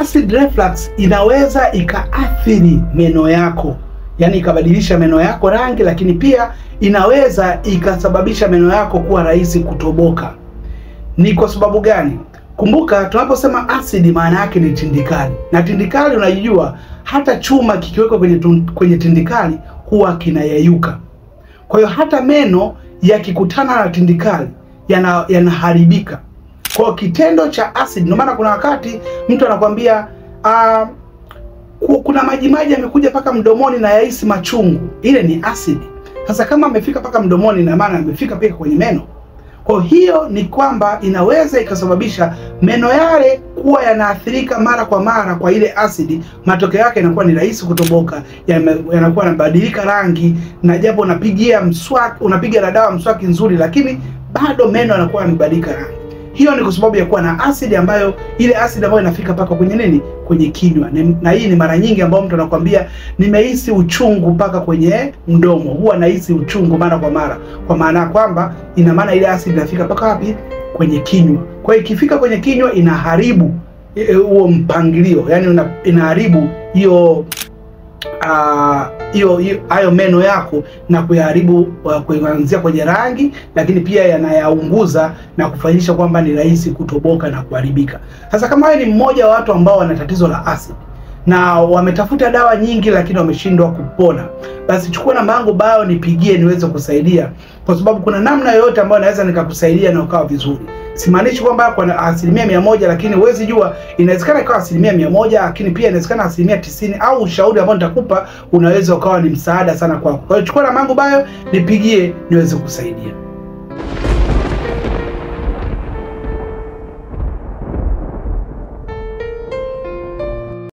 Acid reflux inaweza ikaathiri meno yako, yani ikabadilisha meno yako rangi, lakini pia inaweza ikasababisha meno yako kuwa rahisi kutoboka. Ni kwa sababu gani? Kumbuka tunaposema acid maana yake ni tindikali. Na tindikali unajua hata chuma kikiwekwa kwenye tindikali huwa kinayeyuka. Kwa hiyo hata meno yakikutana na tindikali yanaharibika. Kwa kitendo cha acid, ndio maana kuna wakati mtu anakuambia kuna maji yamekuja paka mdomoni na yahisi machungu. Ile ni acid. Sasa kama amefika paka mdomoni na maana amefika pia kwenye meno. Kwa hiyo ni kwamba inaweza ikasababisha meno yale kuwa yanaathirika mara kwa mara kwa ile asidi. Matokeo yake yanakuwa ni rahisi kutoboka, yanakuwa yanabadilika rangi, na japo unapiga na dawa mswaki nzuri, lakini bado meno yanakuwa yamebadilika rangi. Hiyo ni kwa sababu ya kuwa na asidi ile asidi ambayo inafika paka kwenye nini? Kwenye kinywa. Na hii ni mara nyingi ambayo mtu anakuambia nimehisi uchungu paka kwenye mdomo. Huwa nahisi uchungu mara kwa mara. Kwa maana kwamba ina maana ile asidi inafika paka wapi? Kwenye kinywa. Kwa hiyo ikifika kwenye kinywa inaharibu huo mpangilio. Yaani inaharibu hayo meno yako na kuyaharibu kuanzia kwenye rangi, lakini pia yanayaunguza na kufanyisha kwamba ni rahisi kutoboka na kuharibika. Sasa kama wewe ni mmoja wa watu ambao wana tatizo la acid na wametafuta dawa nyingi lakini wameshindwa kupona, basi chukua namba yangu bio nipigie niweze kusaidia, kwa sababu kuna namna yoyote ambayo naweza nikakusaidia na ukawa vizuri. Simaanishi kwamba kwa 100%, lakini huwezi jua, inawezekana ikawa 100%, lakini pia inawezekana 90%, au ushauri ambao nitakupa unaweza ukawa ni msaada sana kwako. Kwa hiyo chukua namba yangu bio nipigie niweze kusaidia.